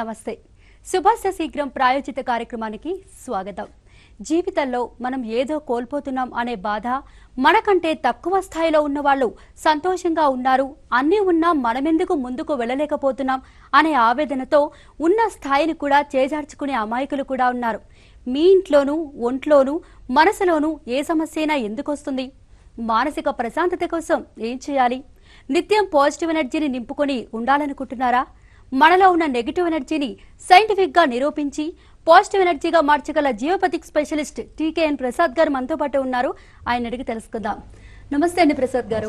నమస్తే. శుభాశ శీఘ్రం ప్రాయోజిత కార్యక్రమానికి స్వాగతం. జీవితంలో మనం ఏదో కోల్పోతున్నాం అనే బాధ, మనకంటే తక్కువ స్థాయిలో ఉన్న వాళ్ళు సంతోషంగా ఉన్నారు, అన్నీ ఉన్నా మనమెందుకు ముందుకు వెళ్ళలేకపోతున్నాం అనే ఆవేదనతో ఉన్న స్థాయిని కూడా చేజార్చుకునే అమాయకులు కూడా ఉన్నారు. మీ ఇంట్లోనూ, ఒంట్లోనూ, మనసులోనూ ఏ సమస్య అయినా ఎందుకు వస్తుంది? మానసిక ప్రశాంతత కోసం ఏం చేయాలి? నిత్యం పాజిటివ్ ఎనర్జీని నింపుకొని ఉండాలనుకుంటున్నారా? మనలో ఉన్న నెగిటివ్ ఎనర్జీని సైంటిఫిక్ గా నిరూపించి పాజిటివ్ ఎనర్జీగా మార్చగల జియోపతిక్ స్పెషలిస్ట్ టీకేఎన్ ప్రసాద్ గారు మనతో పాటు ఉన్నారు. ఆయన అడిగి తెలుసుకుందాం. నమస్తే అండి ప్రసాద్ గారు.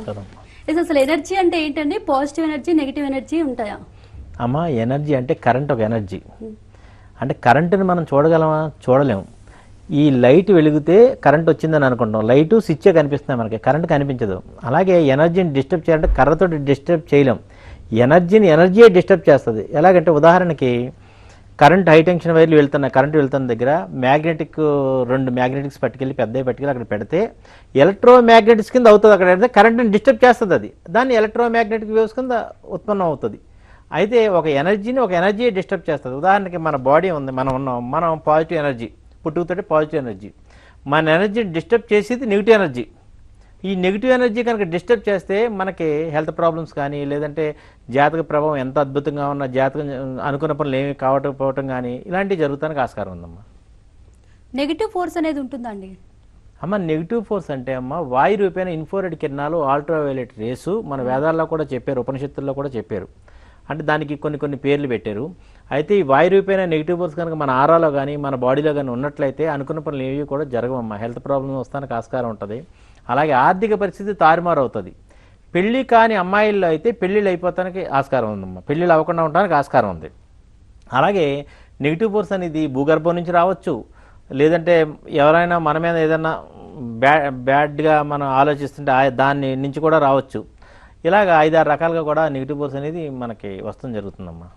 అసలు ఎనర్జీ అంటే ఏంటండి? పాజిటివ్ ఎనర్జీ, నెగిటివ్ ఎనర్జీ ఉంటాయా? అమ్మా, ఎనర్జీ అంటే కరెంట్. ఒక ఎనర్జీ అంటే కరెంటుని మనం చూడగలమా? చూడలేము. ఈ లైట్ వెలిగితే కరెంట్ వచ్చిందని అనుకుంటాం. లైటు స్విచ్చే కనిపిస్తుంది, మనకి కరెంట్ కనిపించదు. అలాగే ఎనర్జీని డిస్టర్బ్ చేయాలంటే కర్రతో డిస్టర్బ్ చేయలేం. ఎనర్జీయే డిస్టర్బ్ చేస్తుంది. ఎలాగంటే ఉదాహరణకి కరెంట్ హై టెన్షన్ వైర్లు కరెంట్ వెళ్తున్న దగ్గర రెండు మ్యాగ్నెటిక్స్ పట్టుకెళ్ళి పెద్దవి పట్టుకెళ్ళి అక్కడ పెడితే ఎలక్ట్రో మ్యాగ్నెటిక్స్ కింద అవుతుంది. అక్కడ పెడితే కరెంట్ని డిస్టర్బ్ చేస్తుంది. అది దాన్ని ఎలక్ట్రో మ్యాగ్నెటిక్ వేవ్స్ కింద ఉత్పన్నం అవుతుంది. అయితే ఒక ఎనర్జీ డిస్టర్బ్ చేస్తుంది. ఉదాహరణకి మన బాడీ ఉంది, మనం పాజిటివ్ ఎనర్జీ, పుట్టుకతోటి పాజిటివ్ ఎనర్జీ. మన ఎనర్జీని డిస్టర్బ్ చేసేది నెగిటివ్ ఎనర్జీ. ఈ నెగిటివ్ ఎనర్జీ కనుక డిస్టర్బ్ చేస్తే మనకి హెల్త్ ప్రాబ్లమ్స్ కానీ, లేదంటే జాతక ప్రభావం ఎంత అద్భుతంగా ఉన్న జాతకం అనుకున్న పనులు ఏమి కావటం కానీ ఇలాంటివి జరుగుతానికి ఆస్కారం ఉందమ్మా. నెగిటివ్ ఫోర్స్ అనేది ఉంటుందండి అమ్మ. నెగిటివ్ ఫోర్స్ అంటే అమ్మ, వాయు రూపేణ ఇన్ఫ్రారెడ్ కిరణాలు, అల్ట్రావైలెట్ రేసు మన వేదాల్లో కూడా చెప్పారు, ఉపనిషత్తుల్లో కూడా చెప్పారు. అంటే దానికి కొన్ని పేర్లు పెట్టారు. అయితే ఈ వాయు రూపేణ నెగిటివ్ ఫోర్స్ కనుక మన ఆరాలో కానీ మన బాడీలో కానీ ఉన్నట్లయితే అనుకున్న పనులు ఏవి కూడా జరగవమ్మా. హెల్త్ ప్రాబ్లమ్స్ వస్తానికి ఆస్కారం ఉంటుంది. అలాగే ఆర్థిక పరిస్థితి తారుమారు అవుతుంది. పెళ్లి కాని అమ్మాయిల్లో అయితే పెళ్ళిళ్ళు అయిపోతానికి ఆస్కారం ఉందమ్మా. పెళ్ళిళ్ళు అవ్వకుండా ఉండడానికి ఆస్కారం ఉంది. అలాగే నెగిటివ్ ఫోర్స్ అనేది భూగర్భం నుంచి రావచ్చు, లేదంటే ఎవరైనా మన మీద ఏదైనా బ్యాడ్గా మనం ఆలోచిస్తుంటే దాన్ని నుంచి కూడా రావచ్చు. ఇలాగ 5-6 రకాలుగా కూడా నెగిటివ్ ఫోర్స్ అనేది మనకి వస్తుంది, జరుగుతుందమ్మా.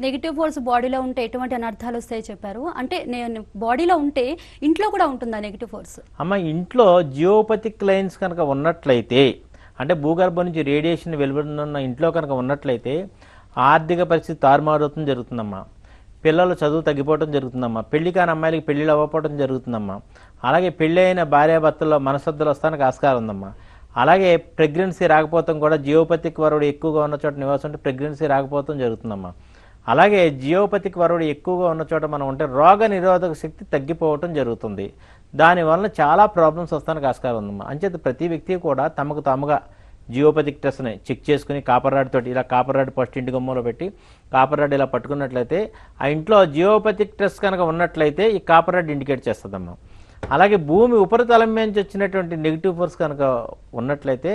నెగిటివ్ ఫోర్స్ బాడీలో ఉంటే ఎటువంటి అనర్థాలు వస్తాయి చెప్పారు. అంటే నేను బాడీలో ఉంటే ఇంట్లో కూడా ఉంటుందా నెగిటివ్ ఫోర్స్? అమ్మ, ఇంట్లో జియోపతిక్ లైన్స్ కనుక ఉన్నట్లయితే, అంటే భూగర్భం నుంచి రేడియేషన్ వెలువడుతున్న ఇంట్లో కనుక ఉన్నట్లయితే ఆర్థిక పరిస్థితి తారుమారుతం జరుగుతుందమ్మా. పిల్లలు చదువు తగ్గిపోవడం జరుగుతుందమ్మా. పెళ్లి కాని అమ్మాయిలకి పెళ్లిళ్ళు అవ్వకపోవడం జరుగుతుందమ్మా. అలాగే పెళ్ళి అయిన భార్యాభర్తల్లో మనస్పర్ధలు వస్తానికి ఆస్కారం ఉందమ్మా. అలాగే ప్రెగ్నెన్సీ రాకపోవడం కూడా, జియోపతిక్ వరుడు ఎక్కువగా ఉన్న చోట నివాసం ఉంటే ప్రెగ్నెన్సీ రాకపోవడం జరుగుతుందమ్మా. అలాగే జియోపతిక్ వరుడు ఎక్కువగా ఉన్న చోట మనం ఉంటే రోగ నిరోధక శక్తి తగ్గిపోవటం జరుగుతుంది. దానివల్ల చాలా ప్రాబ్లమ్స్ వస్తానికి ఆస్కారం ఉందమ్మా. అంచేత ప్రతి వ్యక్తి కూడా తమకు తాముగా జియోపతిక్ టెస్ట్ని చెక్ చేసుకుని కాపర్ రాడ్ తోటి, ఇలా కాపర్ రాడ్ ఫస్ట్ ఇంటి గుమ్మంలో పెట్టి కాపర్ రాడ్ ఇలా పట్టుకున్నట్లయితే ఆ ఇంట్లో జియోపతిక్ టెస్ట్ కనుక ఉన్నట్లయితే ఈ కాపర్ రాడ్ ఇండికేట్ చేస్తుందమ్మా. అలాగే భూమి ఉపరితలం నుంచి వచ్చినటువంటి నెగిటివ్ ఫోర్స్ కనుక ఉన్నట్లయితే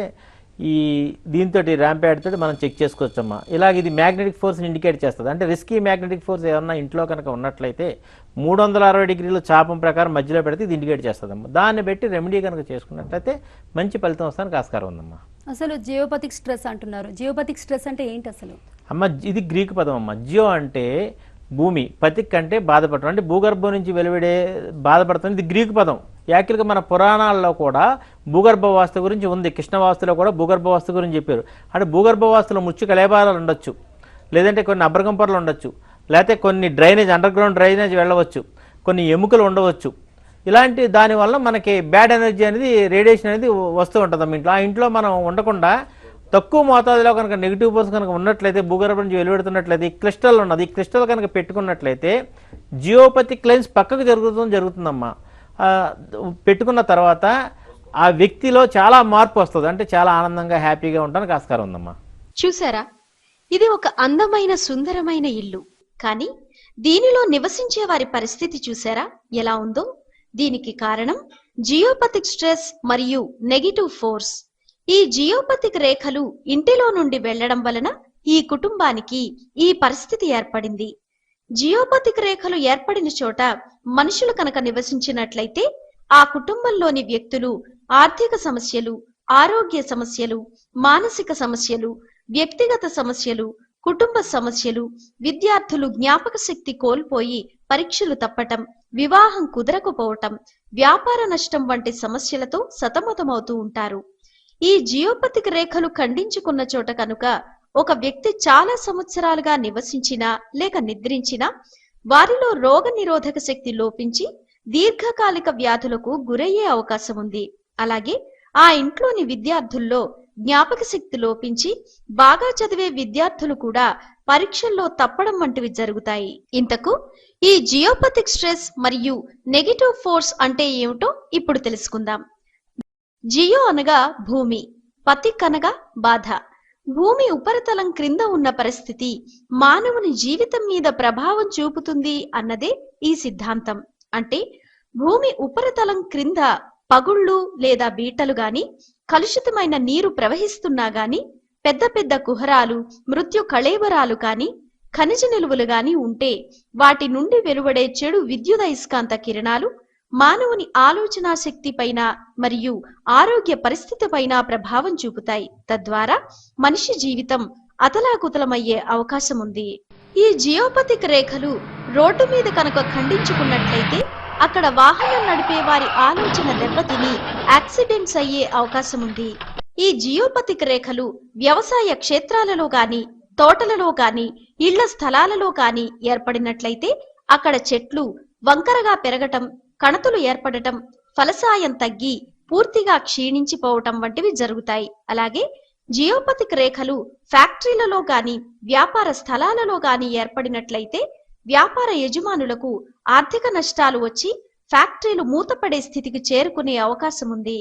దీంతో ర్యాంప్యాడ్ తోటి మనం చెక్ చేసుకోవచ్చమ్మా. ఇలాగ ఇది మ్యాగ్నెటిక్ ఫోర్స్ని ఇండికేట్ చేస్తుంది. అంటే రిస్కీ మ్యాగ్నెటిక్ ఫోర్స్ ఏమన్నా ఇంట్లో కనుక ఉన్నట్లయితే 360 డిగ్రీల చాపం ప్రకారం మధ్యలో పెడితే ఇది ఇండికేట్ చేస్తుందమ్మా. దాన్ని బట్టి రెమెడీ కనుక చేసుకున్నట్లయితే మంచి ఫలితం వస్తానికి ఆస్కారం ఉందమ్మా. అసలు జియోపతిక్ స్ట్రెస్ అంటున్నారు. జియోపతిక్ స్ట్రెస్ అంటే ఏంటి అసలు? అమ్మ, ఇది గ్రీక్ పదం అమ్మ. జియో అంటే భూమి, పతిక్ అంటే బాధపడటం, అంటే భూగర్భం నుంచి వెలువడే బాధపడతాం. ఇది గ్రీకు పదం. యాక్చువల్గా మన పురాణాల్లో కూడా భూగర్భ వాస్తు గురించి ఉంది. కృష్ణవాస్తులో కూడా భూగర్భ వాస్తు గురించి చెప్పారు. అంటే భూగర్భ వాస్తులో ముచ్చు కలేబారాలు ఉండొచ్చు, లేదంటే కొన్ని అబ్రకం పొరలు ఉండొచ్చు, లేకపోతే కొన్ని అండర్ గ్రౌండ్ డ్రైనేజ్ వెళ్ళవచ్చు, కొన్ని ఎముకలు ఉండవచ్చు. ఇలాంటి దానివల్ల మనకి బ్యాడ్ ఎనర్జీ అనేది, రేడియేషన్ అనేది వస్తూ ఉంటుంది ఇంట్లో. ఆ ఇంట్లో మనం ఉండకుండా తక్కువ మోతాదులో కనుక నెగిటివ్ ఫోర్స్ కనుక ఉన్నట్లయితే, భూగర్భం నుంచి వెలువడుతున్నట్లయితే, ఈ క్రిస్టల్ ఉన్నది, ఈ క్రిస్టల్ కనుక పెట్టుకున్నట్లయితే జియోపతిక్ లైన్స్ పక్కకు జరుగుతుందమ్మా. పెట్టుకున్న తర్వాత ఆ వ్యక్తిలో చాలా మార్పు వస్తుంది. అంటే చాలా ఆనందంగా, హ్యాపీగా ఉండడానికి ఆస్కారం ఉందమ్మా. చూసారా, ఇది ఒక అందమైన సుందరమైన ఇల్లు, కానీ దీనిలో నివసించే వారి పరిస్థితి చూసారా ఎలా ఉందో? దీనికి కారణం జియోపతిక్ స్ట్రెస్ మరియు నెగిటివ్ ఫోర్స్. ఈ జియోపతిక్ రేఖలు ఇంటిలో నుండి వెళ్లడం వలన ఈ కుటుంబానికి ఈ పరిస్థితి ఏర్పడింది. జియోపతిక్ రేఖలు ఏర్పడిన చోట మనుషులు కనుక నివసించినట్లయితే ఆ కుటుంబంలోని వ్యక్తులు ఆర్థిక సమస్యలు, ఆరోగ్య సమస్యలు, మానసిక సమస్యలు, వ్యక్తిగత సమస్యలు, కుటుంబ సమస్యలు, విద్యార్థులు జ్ఞాపక శక్తి కోల్పోయి పరీక్షలు తప్పటం, వివాహం కుదరకపోవటం, వ్యాపార నష్టం వంటి సమస్యలతో సతమతమవుతూ ఉంటారు. ఈ జియోపతిక్ రేఖలు ఖండించుకున్న చోట కనుక ఒక వ్యక్తి చాలా సంవత్సరాలుగా నివసించినా లేక నిద్రించినా వారిలో రోగ నిరోధక శక్తి లోపించి దీర్ఘకాలిక వ్యాధులకు గురయ్యే అవకాశం ఉంది. అలాగే ఆ ఇంట్లోని విద్యార్థుల్లో జ్ఞాపక శక్తి లోపించి బాగా చదివే విద్యార్థులు కూడా పరీక్షల్లో తప్పడం వంటివి జరుగుతాయి. ఇంతకు ఈ జియోపతిక్ స్ట్రెస్ మరియు నెగటివ్ ఫోర్స్ అంటే ఏమిటో ఇప్పుడు తెలుసుకుందాం. జియో అనగా భూమి, పతిక్ అనగా బాధ. భూమి ఉపరితలం క్రింద ఉన్న పరిస్థితి మానవుని జీవితం మీద ప్రభావం చూపుతుంది అన్నదే ఈ సిద్ధాంతం. అంటే భూమి ఉపరితలం క్రింద పగుళ్ళు లేదా బీటలు గాని, కలుషితమైన నీరు ప్రవహిస్తున్నా గాని, పెద్ద పెద్ద కుహరాలు, మృత్యు కళేబరాలు కాని, ఖనిజ నిలువలు గాని ఉంటే వాటి నుండి వెలువడే చెడు విద్యుదయస్కాంత కిరణాలు మానవుని ఆలోచనా శక్తి పైన మరియు ఆరోగ్య పరిస్థితి పైన ప్రభావం చూపుతాయి. తద్వారా మనిషి జీవితం అతలాకుతలమయ్యే అవకాశం ఉంది. ఈ జియోపతిక్ రేఖలు రోడ్డు మీద కనుక ఖండించుకున్నట్లయితే అక్కడ వాహనం నడిపే వారి ఆలోచన దెబ్బతిని యాక్సిడెంట్స్ అయ్యే అవకాశం ఉంది. ఈ జియోపతిక్ రేఖలు వ్యవసాయ క్షేత్రాలలో గాని, తోటలలో గాని, ఇళ్ల స్థలాలలో గాని ఏర్పడినట్లయితే అక్కడ చెట్లు వంకరగా పెరగటం, కణతులు ఏర్పడటం, ఫలసాయం తగ్గి పూర్తిగా క్షీణించిపోవటం వంటివి జరుగుతాయి. అలాగే జియోపతిక్ రేఖలు ఫ్యాక్టరీలలో గాని, వ్యాపార స్థలాలలో గాని ఏర్పడినట్లయితే వ్యాపార యజమానులకు ఆర్థిక నష్టాలు వచ్చి ఫ్యాక్టరీలు మూతపడే స్థితికి చేరుకునే అవకాశం ఉంది.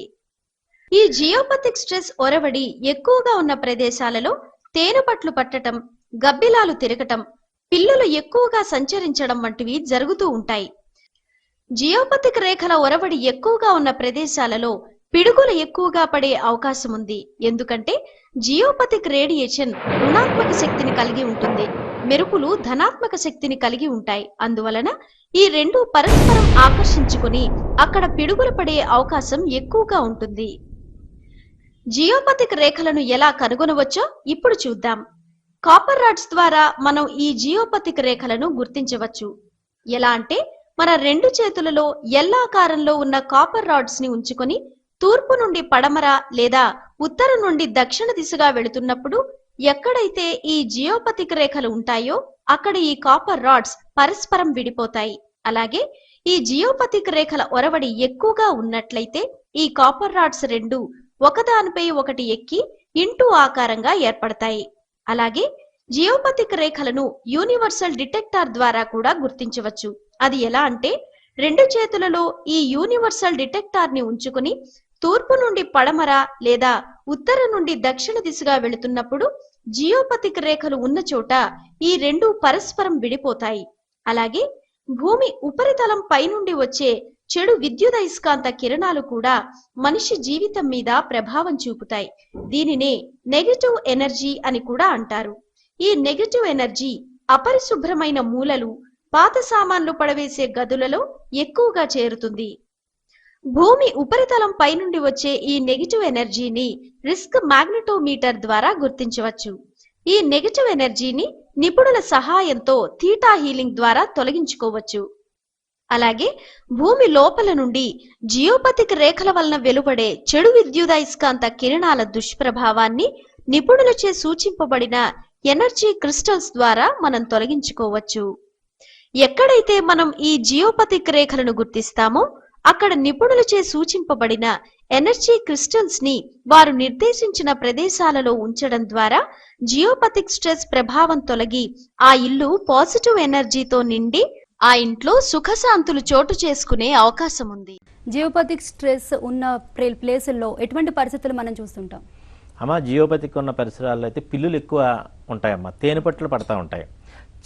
ఈ జియోపతిక్ స్ట్రెస్ ఒరవడి ఎక్కువగా ఉన్న ప్రదేశాలలో తేనెపట్లు పట్టటం, గబ్బిలాలు తిరగటం, పిల్లులు ఎక్కువగా సంచరించడం వంటివి జరుగుతూ ఉంటాయి. జియోపతిక్ రేఖల ఒరవడి ఎక్కువగా ఉన్న ప్రదేశాలలో పిడుగులు ఎక్కువగా పడే అవకాశం ఉంది. ఎందుకంటే జియోపతిక్ రేడియేషన్ రుణాత్మక శక్తిని కలిగి ఉంటుంది, మెరుపులు ధనాత్మక శక్తిని కలిగి ఉంటాయి. అందువలన ఈ రెండు పరస్పరం ఆకర్షించుకుని అక్కడ పిడుగులు పడే అవకాశం ఎక్కువగా ఉంటుంది. జియోపతిక్ రేఖలను ఎలా కనుగొనవచ్చో ఇప్పుడు చూద్దాం. కాపర్ రాడ్స్ ద్వారా మనం ఈ జియోపతిక్ రేఖలను గుర్తించవచ్చు. ఎలా అంటే మన రెండు చేతులలో ఎల్లాకారంలో ఉన్న కాపర్ రాడ్స్ ని ఉంచుకొని తూర్పు నుండి పడమర లేదా ఉత్తరం నుండి దక్షిణ దిశగా వెళుతున్నప్పుడు ఎక్కడైతే ఈ జియోపతిక్ రేఖలు ఉంటాయో అక్కడ ఈ కాపర్ రాడ్స్ పరస్పరం విడిపోతాయి. అలాగే ఈ జియోపతిక్ రేఖల ఒరవడి ఎక్కువగా ఉన్నట్లయితే ఈ కాపర్ రాడ్స్ రెండు ఒకదానిపై ఒకటి ఎక్కి ఇంటూ ఆకారంగా ఏర్పడతాయి. అలాగే జియోపతిక్ రేఖలను యూనివర్సల్ డిటెక్టర్ ద్వారా కూడా గుర్తించవచ్చు. అది ఎలా అంటే రెండు చేతులలో ఈ యూనివర్సల్ డిటెక్టర్ ని ఉంచుకుని తూర్పు నుండి పడమర లేదా ఉత్తరం నుండి దక్షిణ దిశగా వెళుతున్నప్పుడు జియోపతిక్ రేఖలు ఉన్న చోట ఈ రెండు పరస్పరం విడిపోతాయి. అలాగే భూమి ఉపరితలం పైనుండి వచ్చే చెడు విద్యుదయస్కాంత కిరణాలు కూడా మనిషి జీవితం మీద ప్రభావం చూపుతాయి. దీనినే నెగటివ్ ఎనర్జీ అని కూడా అంటారు. ఈ నెగటివ్ ఎనర్జీ అపరిశుభ్రమైన మూలలు, పాత సామాన్లు పడవేసే గదులలో ఎక్కువగా చేరుతుంది. భూమి ఉపరితలం పైనుండి వచ్చే ఈ నెగటివ్ ఎనర్జీని రిస్క్ మాగ్నెటోమీటర్ ద్వారా గుర్తించవచ్చు. ఈ నెగటివ్ ఎనర్జీని నిపుణుల సహాయంతో థీటా హీలింగ్ ద్వారా తొలగించుకోవచ్చు. అలాగే భూమి లోపల నుండి జియోపతిక్ రేఖల వలన వెలువడే చెడు విద్యుదయస్కాంత కిరణాల దుష్ప్రభావాన్ని నిపుణులచే సూచింపబడిన ఎనర్జీ క్రిస్టల్స్ ద్వారా మనం తొలగించుకోవచ్చు. ఎక్కడైతే మనం ఈ జియోపతిక్ రేఖలను గుర్తిస్తామో అక్కడ నిపుణులచే సూచింపబడిన ఎనర్జీ క్రిస్టల్స్ ని వారు నిర్దేశించిన ప్రదేశాలలో ఉంచడం ద్వారా జియోపతిక్ స్ట్రెస్ ప్రభావం తొలగి ఆ ఇల్లు పాజిటివ్ ఎనర్జీతో నిండి ఆ ఇంట్లో సుఖశాంతులు చోటు చేసుకునే అవకాశం ఉంది. జియోపతిక్ స్ట్రెస్ ఉన్న ప్లేసుల్లో ఎటువంటి పరిస్థితులు మనం చూస్తుంటాం? అమ్మ, జియోపతిక్ ఉన్న పరిసరాల్లో అయితే పిల్లులు ఎక్కువ ఉంటాయమ్మా, తేనెపట్లు పడతా ఉంటాయి,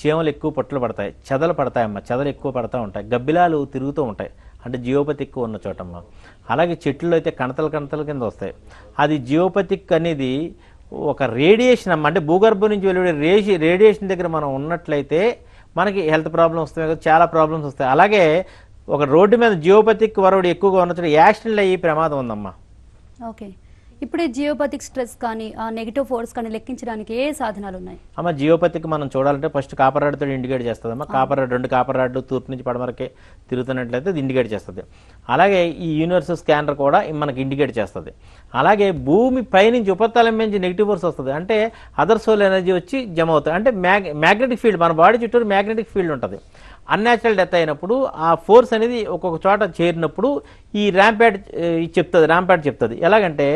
చీమలు ఎక్కువ పొట్లు పడతాయి, చెదలు పడతాయమ్మా, చెదలు ఎక్కువ పడతా ఉంటాయి, గబ్బిలాలు తిరుగుతూ ఉంటాయి, అంటే జియోపతిక్ ఉన్న చోటమ్మా. అలాగే చెట్లు అయితే కణతల కింద వస్తాయి. అది జియోపతిక్ అనేది ఒక రేడియేషన్ అమ్మ, అంటే భూగర్భం నుంచి వెలువడే రేడియేషన్ దగ్గర మనం ఉన్నట్లయితే మనకి హెల్త్ ప్రాబ్లమ్స్ వస్తాయి కదా, చాలా ప్రాబ్లమ్స్ వస్తాయి. అలాగే ఒక రోడ్డు మీద జియోపతిక్ వరవడి ఎక్కువగా ఉన్న చోట యాక్సిడెంట్లు అయ్యే ప్రమాదం ఉందమ్మా. ఓకే, ఇప్పుడు జియోపతిక్ స్ట్రెస్ కానీ నెగిటివ్ ఫోర్స్ కానీ లెక్కించడానికి ఏ సాధనాలు ఉన్నాయి? అమ్మ జియోపతికి మనం చూడాలంటే ఫస్ట్ కాపర్ రాడ్తో ఇండికేట్ చేస్తుంది అమ్మ. కాపర్ రాడ్ 2 కాపర్ రాడ్లు తూర్పు నుంచి పడమరకే తిరుగుతున్నట్లయితే అది ఇండికేట్ చేస్తుంది. అలాగే ఈ యూనివర్స్ స్కానర్ కూడా మనకి ఇండికేట్ చేస్తుంది. అలాగే భూమి పైనుంచి ఉపరితలం నుంచి నెగిటివ్ ఫోర్స్ వస్తుంది, అంటే అదర్ సోల్ ఎనర్జీ వచ్చి జమ అవుతుంది. అంటే మ్యాగ్నెటిక్ ఫీల్డ్, మన బాడీ చుట్టూ మ్యాగ్నెటిక్ ఫీల్డ్ ఉంటుంది. అన్యాచురల్ డెత్ అయినప్పుడు ఆ ఫోర్స్ అనేది ఒక్కొక్క చోట చేరినప్పుడు ఈ ర్యాంప్యాడ్ చెప్తుంది. ఎలాగంటే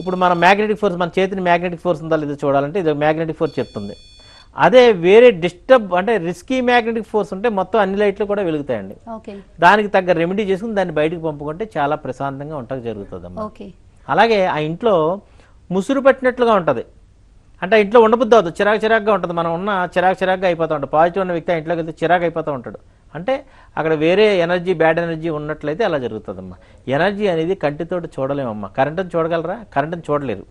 ఇప్పుడు మన మ్యాగ్నెటిక్ ఫోర్స్, మన చేతిని మ్యాగ్నెటిక్ ఫోర్స్ ఉందా లేదో చూడాలంటే ఇది మ్యాగ్నెటిక్ ఫోర్స్ చెప్తుంది. అదే వేరే డిస్టర్బ్ అంటే రిస్కీ మ్యాగ్నెటిక్ ఫోర్స్ ఉంటే మొత్తం అన్ని లైట్లు కూడా వెలుగుతాయండి. దానికి తగ్గ రెమెడీ చేసుకుని దాన్ని బయటకు పంపుకుంటే చాలా ప్రశాంతంగా ఉండక జరుగుతుందమ్మా. అలాగే ఆ ఇంట్లో ముసురు పట్టినట్లుగా ఉంటుంది, అంటే ఇంట్లో ఉండబుద్ధి అవుతుంది, చిరాకుగా ఉంటుంది. మనం ఉన్న చిరాకుగా అయిపోతూ ఉంటాం. పాజిటివ్ ఉన్న వ్యక్తి ఇంట్లోకి వెళ్తే చిరాకు అయిపోతూ ఉంటాడు. అంటే అక్కడ వేరే ఎనర్జీ, బ్యాడ్ ఎనర్జీ ఉన్నట్లయితే అలా జరుగుతుందమ్మా. ఎనర్జీ అనేది కంటితోటి చూడలేమమ్మా. కరెంటుని చూడగలరా? కరెంటుని చూడలేరు.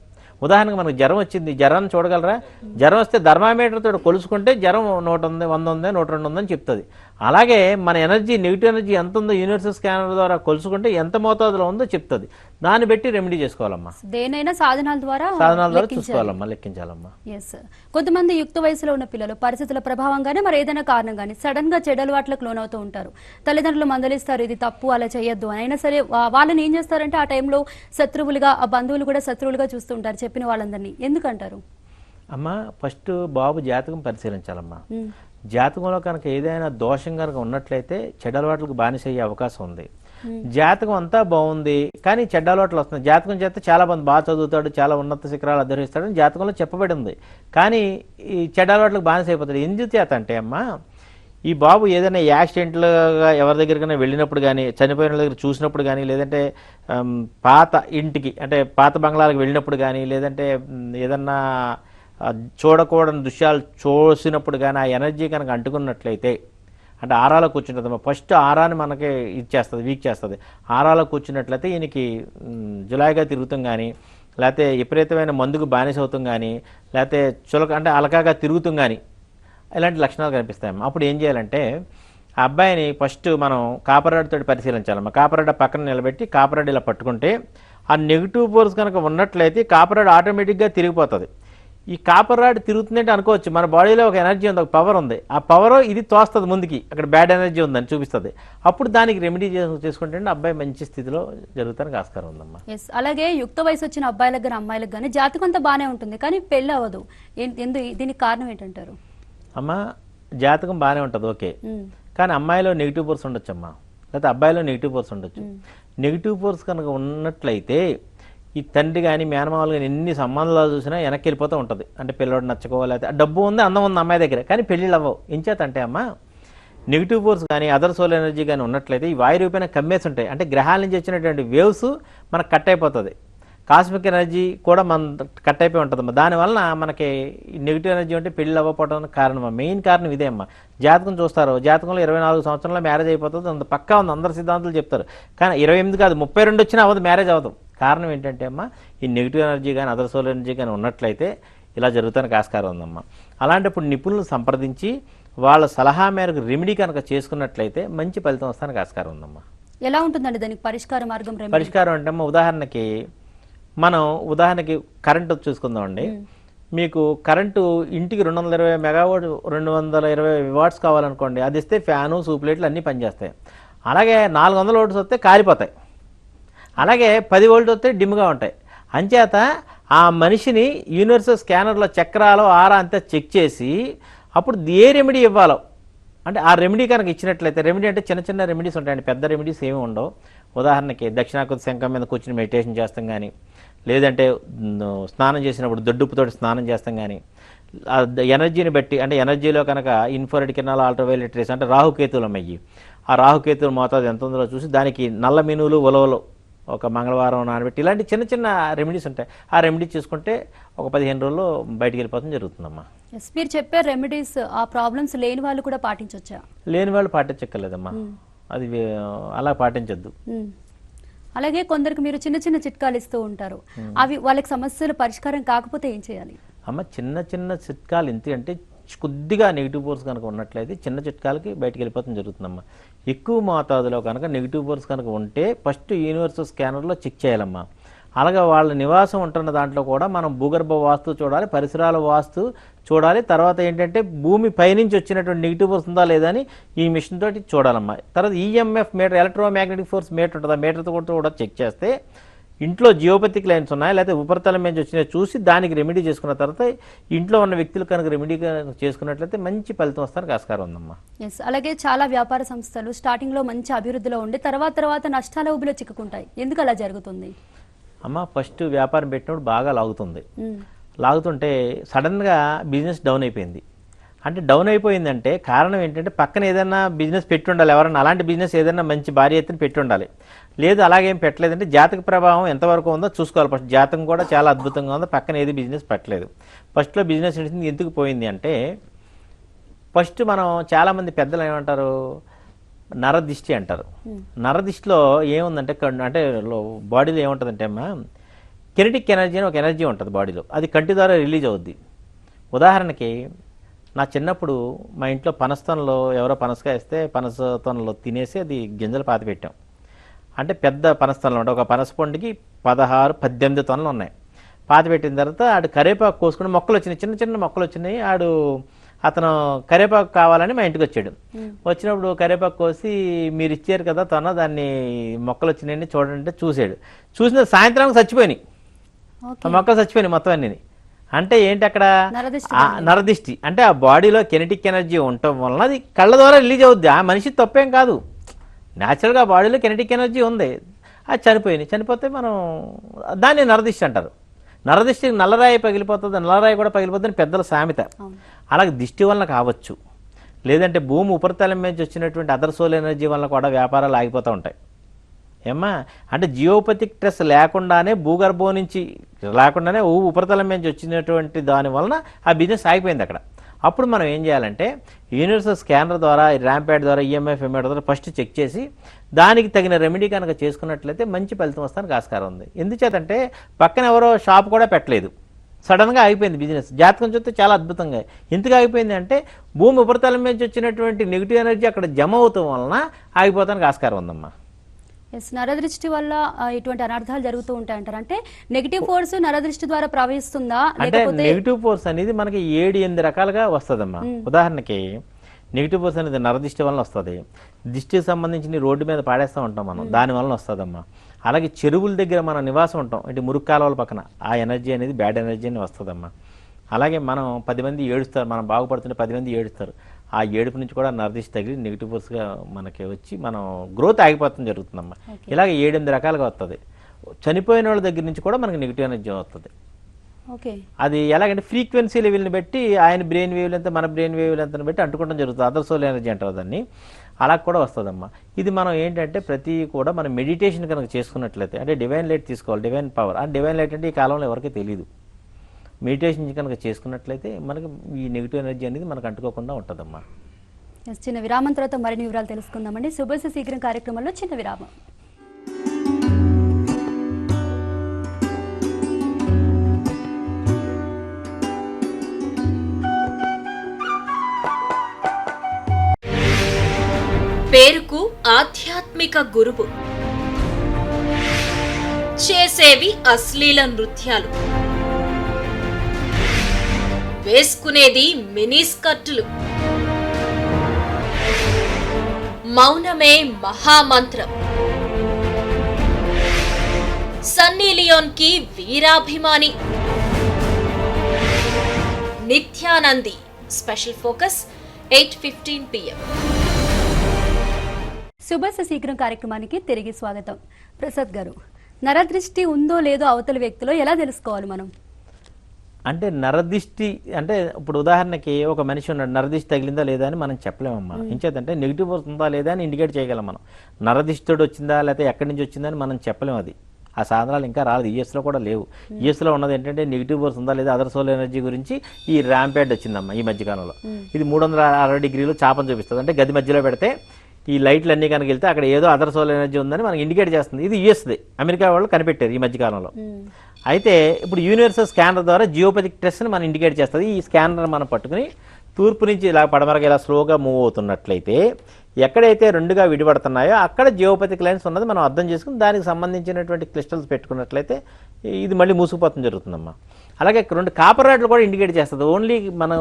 ఉదాహరణకు మనకు జ్వరం వచ్చింది, జ్వరాన్ని చూడగలరా? జ్వరం వస్తే థర్మామీటర్ తోటి కొలుసుకుంటే జ్వరం 100 ఉంది, 100 ఉంది, 102 ఉందని చెప్తుంది. అలాగే మన ఎనర్జీ, నెగిటివ్ ఎనర్జీ ఎంత ఉందో యూనివర్సల్ స్కానర్ ద్వారా కొలుసుకుంటే ఎంత మోతాదులో ఉందో చెప్తుంది. దాన్ని బట్టి రెమెడీ చేసుకోవాలమ్మా. దేనైనా సాధనాల ద్వారా చూసుకోవాలమ్మా, లెక్కించాలమ్మా. కొంతమంది యుక్త వయసులో ఉన్న పిల్లలు పరిస్థితుల ప్రభావంగానే మరి ఏదైనా కారణం కానీ సడన్ గా చెడు అలవాట్లకు లోనవుతూ ఉంటారు. తల్లిదండ్రులు మందలిస్తారు, ఇది తప్పు, అలా చేయొద్దు. అయినా సరే వాళ్ళని ఏం చేస్తారంటే ఆ టైంలో శత్రువులుగా, ఆ బంధువులు కూడా శత్రువులుగా చూస్తుంటారు చెప్పిన వాళ్ళందరినీ. ఎందుకంటారు? అమ్మా ఫస్ట్ బాబు జాతకం పరిశీలించాలమ్మా. జాతకంలో కనుక ఏదైనా దోషం కనుక ఉన్నట్లయితే చెడ్డ అలవాట్లకు బానిస అయ్యే అవకాశం ఉంది. జాతకం అంతా బాగుంది కానీ చెడ్డ అలవాట్లు వస్తున్నాయి. జాతకం చేస్తే చాలా మంది బాగా చదువుతాడు, చాలా ఉన్నత శిఖరాలు అధిరోహిస్తాడని జాతకంలో చెప్పబడి ఉంది, కానీ ఈ చెడ్డ అలవాట్లకు బానిస అయిపోతాడు. ఎందుకు చేత అంటే అమ్మా, ఈ బాబు ఏదైనా యాక్సిడెంట్లుగా ఎవరి దగ్గరికైనా వెళ్ళినప్పుడు కానీ, చనిపోయిన దగ్గర చూసినప్పుడు కానీ, లేదంటే పాత ఇంటికి అంటే పాత బంగ్లాలకు వెళ్ళినప్పుడు కానీ, లేదంటే ఏదన్నా చూడకూడని దృశ్యాలు చూసినప్పుడు కానీ ఆ ఎనర్జీ కనుక అంటుకున్నట్లయితే, అంటే ఆరాలో కూర్చుంటుంది ఫస్ట్ ఆరాన్ని మనకి ఇచ్చేస్తుంది, వీక్ చేస్తుంది. ఆరాలో కూర్చున్నట్లయితే ఈయనకి జులాయిగా తిరుగుతాం కానీ, లేకపోతే విపరీతమైన మందుకు బానిస అవుతాం కానీ, లేకపోతే చులక అంటే అలకాగా తిరుగుతాం కానీ, ఇలాంటి లక్షణాలు కనిపిస్తాయమ్మా. అప్పుడు ఏం చేయాలంటే ఆ అబ్బాయిని ఫస్ట్ మనం కాపర్ రాడ్ తోటి పరిశీలించాలమ్మా. కాపర్ రాడ్ పక్కన నిలబెట్టి కాపర్ రాడ్ ఇలా పట్టుకుంటే ఆ నెగిటివ్ ఫోర్స్ కనుక ఉన్నట్లయితే కాపర్ రాడ్ ఆటోమేటిక్గా తిరిగిపోతుంది. ఈ కాపర్ రాడ్ తిరుగుతుందంటే అనుకోవచ్చు మన బాడీలో ఒక ఎనర్జీ ఉంది, ఒక పవర్ ఉంది. ఆ పవర్ ఇది తోస్తుంది ముందుకి, అక్కడ బ్యాడ్ ఎనర్జీ ఉందని చూపిస్తుంది. అప్పుడు దానికి రెమెడీ చేసుకుంటే అబ్బాయి మంచి స్థితిలో జరుగుతానికి ఆస్కారం ఉందమ్మా. అలాగే యుక్త వయసు వచ్చిన అబ్బాయిలకు కానీ అమ్మాయిలకు కానీ జాతకం అంతా బాగానే ఉంటుంది కానీ పెళ్ళి అవ్వదు. దీనికి కారణం ఏంటంటారు? అమ్మ జాతకం బాగానే ఉంటుంది, ఓకే, కానీ అమ్మాయిలో నెగిటివ్ ఫోర్స్ ఉండొచ్చు అమ్మా, లేకపోతే అబ్బాయిలో నెగిటివ్ ఫోర్స్ ఉండొచ్చు. నెగిటివ్ ఫోర్స్ కనుక ఉన్నట్లయితే ఈ తండ్రి కానీ మేనమామలు కానీ ఎన్ని సంబంధాలు చూసినా వెనక్కి వెళ్ళిపోతూ ఉంటుంది. అంటే పిల్లవాడు నచ్చుకోవాలి, డబ్బు ఉంది, అందం ఉంది అమ్మాయి దగ్గర, కానీ పెళ్ళిళ్ళు అవ్వవు. ఎంచేత అంటే అమ్మ నెగిటివ్ ఫోర్స్ కానీ అదర్ సోల్ ఎనర్జీ కానీ ఉన్నట్లయితే ఈ వాయు రూపేణ కమ్మేసి ఉంటాయి. అంటే గ్రహాల నుంచి వచ్చినటువంటి వేవ్స్ మనకు కట్ అయిపోతుంది. కాస్మిక్ ఎనర్జీ కూడా మన కట్ అయిపోయి ఉంటుంది. దానివల్ల మనకి నెగిటివ్ ఎనర్జీ ఉంటే పెళ్ళి అవ్వకపోవడానికి కారణం, మెయిన్ కారణం ఇదే అమ్మ. జాతకం చూస్తారు, జాతకంలో 24 సంవత్సరంలో మ్యారేజ్ అయిపోతుంది, అంత పక్కా ఉంది, అందరు సిద్ధాంతాలు చెప్తారు. కానీ 28 కాదు 32 వచ్చినా అవ్వదు, మ్యారేజ్ అవ్వదు. కారణం ఏంటంటే అమ్మ ఈ నెగిటివ్ ఎనర్జీ కానీ అదర్ సోల్ ఎనర్జీ కానీ ఉన్నట్లయితే ఇలా జరుగుతానికి ఆస్కారం ఉందమ్మా. అలాంటప్పుడు నిపుణులను సంప్రదించి వాళ్ళ సలహా మేరకు రెమెడీ కనుక చేసుకున్నట్లయితే మంచి ఫలితం వస్తానికి ఆస్కారం ఉందమ్మా. ఎలా ఉంటుందండి దానికి పరిష్కార మార్గం? పరిష్కారం అంటే అమ్మ ఉదాహరణకి కరెంటు చూసుకుందామండి. మీకు కరెంటు ఇంటికి 220 మెగావాట్ 220 వాట్స్ కావాలనుకోండి, అది ఇస్తే ఫ్యాను సూప్లైట్లు అన్నీ పనిచేస్తాయి. అలాగే 400 వోల్ట్స్ వస్తే కాలిపోతాయి. అలాగే 10 వోల్ట్ వస్తే డిమ్గా ఉంటాయి. అంచేత ఆ మనిషిని యూనివర్సల్ స్కానర్లో చక్రాలు ఆరా అంతా చెక్ చేసి అప్పుడు ఏ రెమెడీ ఇవ్వాలో, అంటే ఆ రెమెడీ కనుక ఇచ్చినట్లయితే, రెమెడీ అంటే చిన్న చిన్న రెమెడీస్ ఉంటాయండి, పెద్ద రెమెడీస్ ఏమి ఉండవు. ఉదాహరణకి దక్షిణాకృతి శంఖం మీద కూర్చుని మెడిటేషన్ చేస్తాం కానీ, లేదంటే స్నానం చేసినప్పుడు దొడ్డుప్పుతోటి స్నానం చేస్తాం కానీ, ఎనర్జీని బట్టి అంటే ఎనర్జీలో కనుక ఇన్ఫ్రారెడ్ కిరణాలు, అల్ట్రావైలెట్ రేస్ అంటే రాహుకేతువులు అయ్యి ఆ రాహుకేతువుల మోతాదు ఎంత ఉందో చూసి దానికి నల్ల మినువులు ఉలవలు ఒక మంగళవారం నానబెట్టి ఇలాంటి చిన్న చిన్న రెమెడీస్ ఉంటాయి. ఆ రెమెడీ చేసుకుంటే ఒక 15 రోజుల్లో బయటికి వెళ్ళిపోతుంది జరుగుతుందమ్మా. మీరు చెప్పే రెమెడీస్ ఆ ప్రాబ్లమ్స్ లేని వాళ్ళు కూడా పాటించవచ్చా? లేని వాళ్ళు పాటించక్కర్లేదమ్మా, అది అలా పాటించద్దు. అలాగే కొందరికి మీరు చిన్న చిన్న చిట్కాలు ఇస్తూ ఉంటారు, అవి వాళ్ళకి సమస్యలు పరిష్కారం కాకపోతే ఏం చేయాలి? అమ్మ చిన్న చిన్న చిట్కాలు అంటే కొద్దిగా నెగిటివ్ ఫోర్స్ కనుక ఉన్నట్లయితే చిన్న చిట్కాలకి బయటికి వెళ్ళిపోవడం జరుగుతుందమ్మా. ఎక్కువ మోతాదులో కనుక నెగిటివ్ ఫోర్స్ కనుక ఉంటే ఫస్ట్ యూనివర్సల్ స్కానర్లో చెక్ చేయాలమ్మా. అలాగే వాళ్ళ నివాసం ఉంటున్న దాంట్లో కూడా మనం భూగర్భ వాస్తు చూడాలి, పరిసరాల వాస్తు చూడాలి. తర్వాత ఏంటంటే భూమి పైనుంచి వచ్చినటువంటి నెగిటివ్ ఫోర్స్ ఉందా లేదా అని ఈ మిషన్ తోటి చూడాలమ్మా. తర్వాత EMF meter, electromagnetic force meter ఉంటుంది, ఆ మీటర్తో కూడా చెక్ చేస్తే ఇంట్లో జియోపతిక్ లైన్స్ ఉన్నాయా లేకపోతే ఉపరితలం మీద వచ్చినాయో చూసి దానికి రెమెడీ చేసుకున్న తర్వాత ఇంట్లో ఉన్న వ్యక్తులు కనుక రెమెడీ చేసుకున్నట్లయితే మంచి ఫలితం వస్తానికి ఆస్కారం ఉందమ్మా. ఎస్, అలాగే చాలా వ్యాపార సంస్థలు స్టార్టింగ్ లో మంచి అభివృద్ధిలో ఉండి తర్వాత నష్టాల ఊబిలో చిక్కుకుంటాయి. ఎందుకు అలా జరుగుతుంది? అమ్మ, ఫస్ట్ వ్యాపారం పెట్టినప్పుడు బాగా లాగుతుంది. లాగుతుంటే సడన్గా బిజినెస్ డౌన్ అయిపోయింది. అంటే డౌన్ అయిపోయిందంటే కారణం ఏంటంటే పక్కన ఏదైనా బిజినెస్ పెట్టి ఉండాలి, ఎవరన్నా అలాంటి బిజినెస్ ఏదైనా మంచి భారీ ఎత్తున పెట్టి ఉండాలి. లేదు అలాగేం పెట్టలేదంటే జాతక ప్రభావం ఎంతవరకు ఉందో చూసుకోవాలి. ఫస్ట్ జాతకం కూడా చాలా అద్భుతంగా ఉందో, పక్కన ఏది బిజినెస్ పెట్టలేదు. ఫస్ట్లో బిజినెస్ ఎందుకు పోయింది అంటే ఫస్ట్ మనం చాలామంది పెద్దలు ఏమంటారు, నరదిష్టి అంటారు. నరదిష్టిలో ఏముందంటే అంటే బాడీలో ఏముంటుందంటే అమ్మా కెనెటిక్ ఎనర్జీ అని ఒక ఎనర్జీ ఉంటుంది బాడీలో, అది కంటి ద్వారా రిలీజ్ అవుద్ది. ఉదాహరణకి నా చిన్నప్పుడు మా ఇంట్లో పనస్తోనలో ఎవరో పనసకాయ ఇస్తే పనసతోనలో తినేసి అది గింజలు పాతి పెట్టాం. అంటే పెద్ద పనస్తోనలు ఉంటాయి, ఒక పనస పండుకి 16-18 తొనలు ఉన్నాయి. పాతి పెట్టిన తర్వాత ఆడు కరివేపాకు కోసుకుని మొక్కలు వచ్చినాయి, చిన్న చిన్న మొక్కలు వచ్చినాయి. అతను కరివేపాకు కావాలని మా ఇంటికి వచ్చాడు. వచ్చినప్పుడు కరివేపాకు కోసి మీరు ఇచ్చారు కదా తొన, దాన్ని మొక్కలు వచ్చినాయని చూడండి చూసాడు. చూసిన సాయంత్రం చచ్చిపోయినాయి, మొక్కలు చచ్చిపోయినాయి మొత్తం అన్నీ. అంటే ఏంటి అక్కడ నరదిష్టి అంటే ఆ బాడీలో కెనెటిక్ ఎనర్జీ ఉండటం వలన అది కళ్ళ ద్వారా రిలీజ్ అవుద్ది. ఆ మనిషి తప్పేం కాదు, న్యాచురల్గా బాడీలో కెనెటిక్ ఎనర్జీ ఉంది, అది చనిపోతే మనం దాన్ని నరదిష్టి అంటారు. నరదిష్టికి నల్లరాయి పగిలిపోతుంది, నల్లరాయి కూడా పగిలిపోతుంది పెద్దల సామెత. అలాగే దిష్టి వలన కావచ్చు, లేదంటే భూమి ఉపరితలం మీద వచ్చినటువంటి అదర్ సోల్ ఎనర్జీ వలన కూడా వ్యాపారాలు ఆగిపోతూ ఉంటాయి. ఏమ్మా అంటే జియోపతిక్ స్ట్రెస్ లేకుండానే భూగర్భం నుంచి లేకుండానే ఉపరితలం నుంచి వచ్చినటువంటి దాని వలన ఆ బిజినెస్ ఆగిపోయింది అక్కడ. అప్పుడు మనం ఏం చేయాలంటే యూనివర్సల్ స్కానర్ ద్వారా, ర్యాంప్యాడ్ ద్వారా, ఈఎంఎఫ్ మీటర్ ద్వారా ఫస్ట్ చెక్ చేసి దానికి తగిన రెమెడీ కనుక చేసుకున్నట్లయితే మంచి ఫలితం వస్తానికి ఆస్కారం ఉంది. ఎందుచేతంటే పక్కన ఎవరో షాప్ కూడా పెట్టలేదు, సడన్గా ఆగిపోయింది బిజినెస్. జాతకం చూస్తే చాలా అద్భుతంగా ఎందుకు ఆగిపోయింది అంటే భూమి ఉపరితలం నుంచి వచ్చినటువంటి నెగిటివ్ ఎనర్జీ అక్కడ జమ అవుతాం వలన ఆగిపోతానికి ఆస్కారం ఉందమ్మా. ఎస్, నరదృష్టి వల్ల ఇటువంటి అనర్థాలు జరుగుతూ ఉంటాయంటారు. అంటే నెగిటివ్ ఫోర్స్ నరదృష్టి ద్వారా ప్రవహిస్తుందా? అంటే నెగిటివ్ ఫోర్స్ అనేది మనకి 7-8 రకాలుగా వస్తుందమ్మా. ఉదాహరణకి నెగిటివ్ ఫోర్స్ అనేది నరదిష్టి వలన వస్తుంది, దిష్టికి సంబంధించి రోడ్డు మీద పాడేస్తూ ఉంటాం మనం, దాని వలన వస్తుందమ్మా. అలాగే చెరువుల దగ్గర మనం నివాసం ఉంటాం, అంటే మురుగు కాలువల పక్కన, ఆ ఎనర్జీ అనేది బ్యాడ్ ఎనర్జీ అని వస్తుందమ్మా. అలాగే మనం 10 మంది ఏడుస్తారు, మనం బాగుపడుతుంటే 10 మంది ఏడుస్తారు, ఆ ఏడుపు నుంచి కూడా నరదిష్టి తగిలి నెగిటివ్ ఫోర్స్గా మనకి వచ్చి మనం గ్రోత్ ఆగిపోతుంది జరుగుతుందమ్మా. ఇలాగే 7-8 రకాలుగా వస్తుంది. చనిపోయిన వాళ్ళ దగ్గర నుంచి కూడా మనకి నెగిటివ్ ఎనర్జీ వస్తుంది. అది ఎలాగంటే ఫ్రీక్వెన్సీ లెవెల్ని బట్టి ఆయన బ్రెయిన్ వేవ్ ఎంత మన బ్రెయిన్ వేవ్ ఎంతని బట్టి అంటుకోవడం జరుగుతుంది. అదర్ సోల్ ఎనర్జీ అంటారు దాన్ని, అలా కూడా వస్తుందమ్మా. ఇది మనం ఏంటంటే ప్రతి కూడా మనం మెడిటేషన్ కనుక చేసుకున్నట్లయితే అంటే డివైన్ లైట్ తీసుకోవాలి, డివైన్ పవర్. ఆ డివైన్ లైట్ అంటే ఈ కాలంలో ఎవరికీ తెలియదు. మెడిటేషన్ కనుక చేసుకున్నట్లయితే మనకి ఈ నెగిటివ్ ఎనర్జీ అనేది మనకు అంటుకోకుండా ఉంటుందమ్మా. చిన్న విరామం తర్వాత మరిన్ని వివరాలు తెలుసుకుందామండి. శుభ శీఘ్రం కార్యక్రమంలో చిన్న విరామం. పేరుకు ఆధ్యాత్మిక గురువు, చేసేవి అశ్లీల నృత్యాలు, వేసుకునేది మినీ స్కర్టులు, మౌనమే మహామంత్రం. సన్నీ లియోన్ కి వీరాభిమాని నిత్యానంది. Special focus 8:15 PM. శుభ శీఘ్రం కార్యక్రమానికి తిరిగి స్వాగతం. ప్రసాద్ గారు, నరదృష్టి ఉందో లేదో అవతల వ్యక్తిలో ఎలా తెలుసుకోవాలి మనం? అంటే నరదిష్టి అంటే ఇప్పుడు ఉదాహరణకి ఒక మనిషి ఉన్నాడు, నరదిష్టి తగిలిందా లేదా అని మనం చెప్పలేమమ్మా. ఇంచేతంటే నెగిటివ్ ఫోర్స్ ఉందా లేదా అని ఇండికేట్ చేయగలం మనం. నరదిష్టితోడు వచ్చిందా లేకపోతే ఎక్కడి నుంచి వచ్చిందని మనం చెప్పలేము. అది ఆ సాధనాలు ఇంకా రాలేదు, యూఎస్లో కూడా లేవు. యూఎస్లో ఉన్నది ఏంటంటే నెగిటివ్ ఫోర్స్ ఉందా లేదా అదర్ సోల్ ఎనర్జీ గురించి ఈ ర్యాంప్యాడ్ వచ్చిందమ్మా ఈ మధ్యకాలంలో. ఇది 360 డిగ్రీలు చాపం చూపిస్తుంది. అంటే గది మధ్యలో పెడితే ఈ లైట్లు అన్నీ కనుక వెళ్తే అక్కడ ఏదో అదర్ సోల్ ఎనర్జీ ఉందని మనకి ఇండికేట్ చేస్తుంది. ఇది యూఎస్ది, అమెరికా వాళ్ళు కనిపెట్టారు ఈ మధ్యకాలంలో. అయితే ఇప్పుడు యూనివర్సల్ స్కానర్ ద్వారా జియోపతిక్ స్ట్రెస్ని మనం ఇండికేట్ చేస్తుంది. ఈ స్కానర్ మనం పట్టుకుని తూర్పు నుంచి ఇలా పడమరగా ఇలా స్లోగా మూవ్ అవుతున్నట్లయితే ఎక్కడైతే రెండుగా విడిపడుతున్నాయో అక్కడ జియోపతిక్ లైన్స్ ఉన్నది మనం అర్థం చేసుకుని దానికి సంబంధించినటువంటి క్రిస్టల్స్ పెట్టుకున్నట్లయితే ఇది మళ్ళీ మూసుకుపోతుంది జరుగుతుందమ్మా. అలాగే రెండు కాపర్ రాడ్లు కూడా ఇండికేట్ చేస్తుంది. ఓన్లీ మనం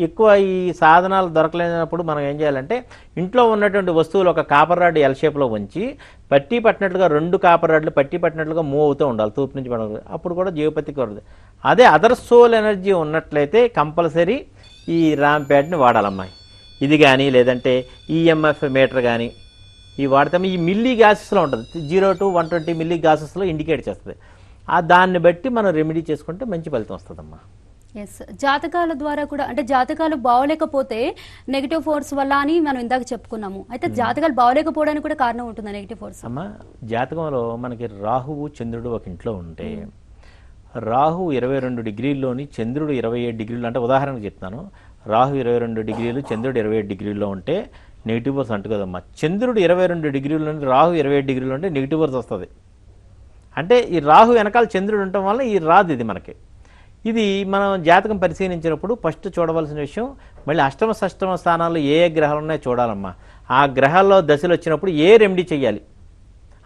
ఎక్కువ ఈ సాధనాలు దొరకలేనప్పుడు మనం ఏం చేయాలంటే ఇంట్లో ఉన్నటువంటి వస్తువులు ఒక కాపర్ రాడ్ ఎల్ షేప్లో ఉంచి పట్టీ పట్టినట్లుగా రెండు కాపర్ రాడ్లు పట్టీ పట్టినట్లుగా మూవ్ అవుతూ ఉండాలి తూర్పు నుంచి పడవ, అప్పుడు కూడా జియోపతిక్ వస్తుంది. అదే అదర్ సోల్ ఎనర్జీ ఉన్నట్లయితే కంపల్సరీ ఈ రాంప్యాడ్ని వాడాలమ్మా. ఇది కానీ లేదంటే ఈఎంఎఫ్ మీటర్ కానీ ఇవి వాడితే ఈ మిల్లీ గ్యాసెస్లో ఉంటుంది, 0 to 120 మిల్లీ గ్యాసెస్లో ఇండికేట్ చేస్తుంది. దాన్ని బట్టి మనం రెమెడీ చేసుకుంటే మంచి ఫలితం వస్తుందమ్మా. ఎస్, జాతకాల ద్వారా కూడా అంటే జాతకాలు బాగోలేకపోతే నెగిటివ్ ఫోర్స్ వల్ల అని మనం ఇందాక చెప్పుకున్నాము. అయితే జాతకాలు బాగోలేకపోవడానికి కూడా కారణం ఉంటుంది నెగిటివ్ ఫోర్స్. అమ్మా, జాతకంలో మనకి రాహువు చంద్రుడు ఒక ఇంట్లో ఉంటే రాహు 22 డిగ్రీల్లోని చంద్రుడు 27 డిగ్రీలు, అంటే ఉదాహరణకు చెప్తాను, రాహు 22 డిగ్రీలు చంద్రుడు 27 డిగ్రీల్లో ఉంటే నెగిటివ్ ఫోర్స్ అంటుకదమ్మా. చంద్రుడు 22 డిగ్రీల్లోని రాహు 27 డిగ్రీలు ఉంటే నెగిటివ్ ఫోర్స్ వస్తుంది. అంటే ఈ రాహు వెనకాల చంద్రుడు ఉండటం వల్ల ఈ రాదు ఇది మనకి. ఇది మనం జాతకం పరిశీలించినప్పుడు ఫస్ట్ చూడవలసిన విషయం, మళ్ళీ అష్టమ షష్టమ స్థానాల్లో ఏ గ్రహాలు ఉన్నాయో చూడాలమ్మా. ఆ గ్రహాల్లో దశలు వచ్చినప్పుడు ఏ రెమెడీ చేయాలి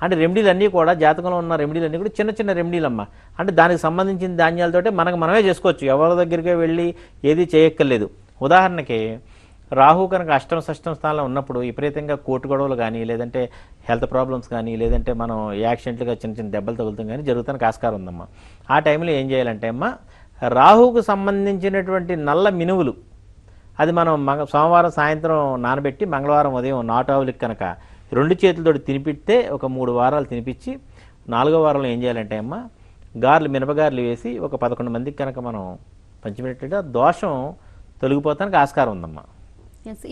అంటే రెమెడీలు అన్నీ కూడా జాతకంలో ఉన్న రెమెడీలు అన్నీ కూడా చిన్న చిన్న రెమెడీలమ్మా. అంటే దానికి సంబంధించిన ధాన్యాలతోటే మనమే చేసుకోవచ్చు, ఎవరి దగ్గరికి వెళ్ళి ఏది చేయక్కర్లేదు. ఉదాహరణకి రాహు కనుక అష్టమ షష్టమ స్థానంలో ఉన్నప్పుడు విపరీతంగా కోర్టు గొడవలు కానీ లేదంటే హెల్త్ ప్రాబ్లమ్స్ కానీ లేదంటే మనం యాక్సిడెంట్లుగా చిన్న చిన్న దెబ్బలు తగులుతాం కానీ జరుగుతానికి ఆస్కారం ఉందమ్మా. ఆ టైంలో ఏం చేయాలంటే అమ్మా, రాహువుకు సంబంధించినటువంటి నల్ల మినువులు అది మనం సోమవారం సాయంత్రం నానబెట్టి మంగళవారం ఉదయం నాటావులకి కనుక 2 చేతులతో తినిపిస్తే ఒక 3 వారాలు తినిపించి 4వ వారంలో ఏం చేయాలంటే అమ్మా, మినపగార్లు వేసి ఒక 11 మందికి కనుక మనం పంచిపెట్టేట దోషం తొలగిపోతానికి ఆస్కారం ఉందమ్మా.